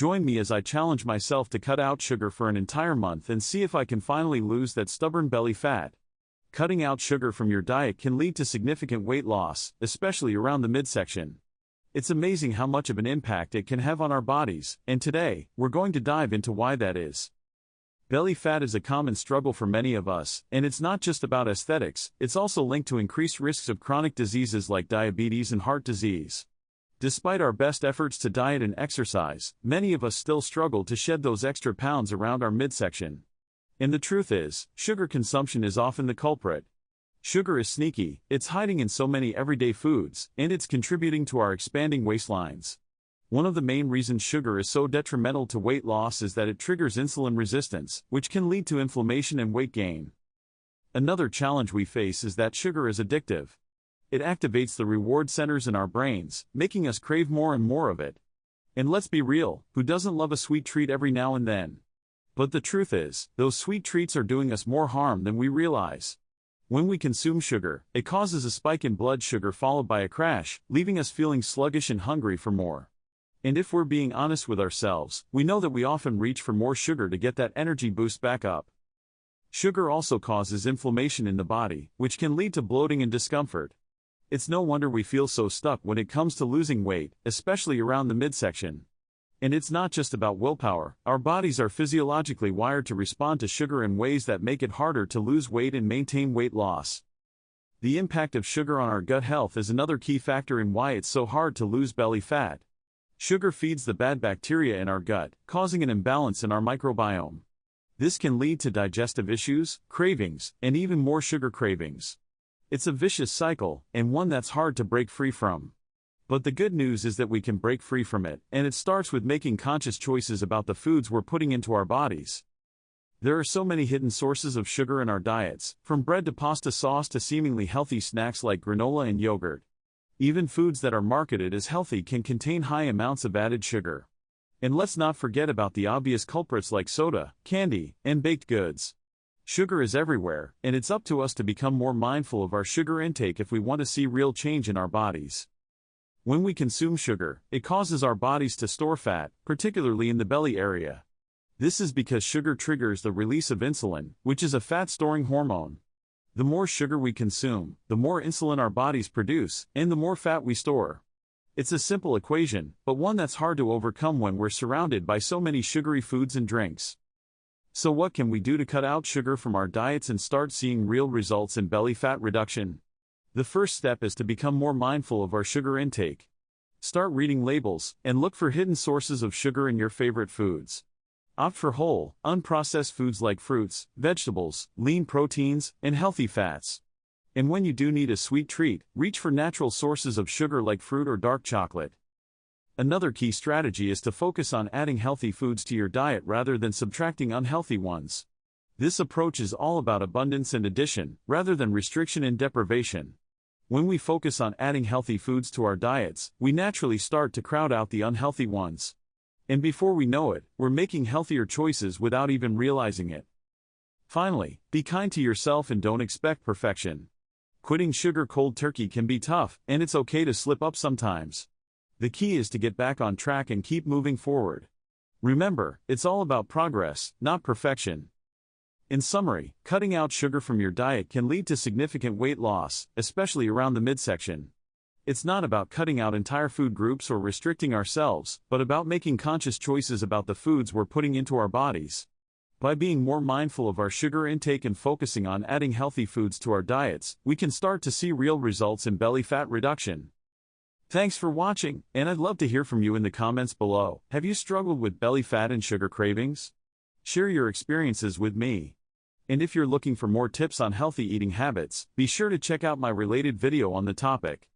Join me as I challenge myself to cut out sugar for an entire month and see if I can finally lose that stubborn belly fat. Cutting out sugar from your diet can lead to significant weight loss, especially around the midsection. It's amazing how much of an impact it can have on our bodies, and today, we're going to dive into why that is. Belly fat is a common struggle for many of us, and it's not just about aesthetics, it's also linked to increased risks of chronic diseases like diabetes and heart disease. Despite our best efforts to diet and exercise, many of us still struggle to shed those extra pounds around our midsection. And the truth is, sugar consumption is often the culprit. Sugar is sneaky, it's hiding in so many everyday foods, and it's contributing to our expanding waistlines. One of the main reasons sugar is so detrimental to weight loss is that it triggers insulin resistance, which can lead to inflammation and weight gain. Another challenge we face is that sugar is addictive. It activates the reward centers in our brains, making us crave more and more of it. And let's be real, who doesn't love a sweet treat every now and then? But the truth is, those sweet treats are doing us more harm than we realize. When we consume sugar, it causes a spike in blood sugar followed by a crash, leaving us feeling sluggish and hungry for more. And if we're being honest with ourselves, we know that we often reach for more sugar to get that energy boost back up. Sugar also causes inflammation in the body, which can lead to bloating and discomfort. It's no wonder we feel so stuck when it comes to losing weight, especially around the midsection. And it's not just about willpower, our bodies are physiologically wired to respond to sugar in ways that make it harder to lose weight and maintain weight loss. The impact of sugar on our gut health is another key factor in why it's so hard to lose belly fat. Sugar feeds the bad bacteria in our gut, causing an imbalance in our microbiome. This can lead to digestive issues, cravings, and even more sugar cravings. It's a vicious cycle, and one that's hard to break free from. But the good news is that we can break free from it, and it starts with making conscious choices about the foods we're putting into our bodies. There are so many hidden sources of sugar in our diets, from bread to pasta sauce to seemingly healthy snacks like granola and yogurt. Even foods that are marketed as healthy can contain high amounts of added sugar. And let's not forget about the obvious culprits like soda, candy, and baked goods. Sugar is everywhere, and it's up to us to become more mindful of our sugar intake if we want to see real change in our bodies. When we consume sugar, it causes our bodies to store fat, particularly in the belly area. This is because sugar triggers the release of insulin, which is a fat-storing hormone. The more sugar we consume, the more insulin our bodies produce, and the more fat we store. It's a simple equation, but one that's hard to overcome when we're surrounded by so many sugary foods and drinks. So what can we do to cut out sugar from our diets and start seeing real results in belly fat reduction? The first step is to become more mindful of our sugar intake. Start reading labels, and look for hidden sources of sugar in your favorite foods. Opt for whole, unprocessed foods like fruits, vegetables, lean proteins, and healthy fats. And when you do need a sweet treat, reach for natural sources of sugar like fruit or dark chocolate. Another key strategy is to focus on adding healthy foods to your diet rather than subtracting unhealthy ones. This approach is all about abundance and addition, rather than restriction and deprivation. When we focus on adding healthy foods to our diets, we naturally start to crowd out the unhealthy ones. And before we know it, we're making healthier choices without even realizing it. Finally, be kind to yourself and don't expect perfection. Quitting sugar cold turkey can be tough, and it's okay to slip up sometimes. The key is to get back on track and keep moving forward. Remember, it's all about progress, not perfection. In summary, cutting out sugar from your diet can lead to significant weight loss, especially around the midsection. It's not about cutting out entire food groups or restricting ourselves, but about making conscious choices about the foods we're putting into our bodies. By being more mindful of our sugar intake and focusing on adding healthy foods to our diets, we can start to see real results in belly fat reduction. Thanks for watching, and I'd love to hear from you in the comments below. Have you struggled with belly fat and sugar cravings? Share your experiences with me. And if you're looking for more tips on healthy eating habits, be sure to check out my related video on the topic.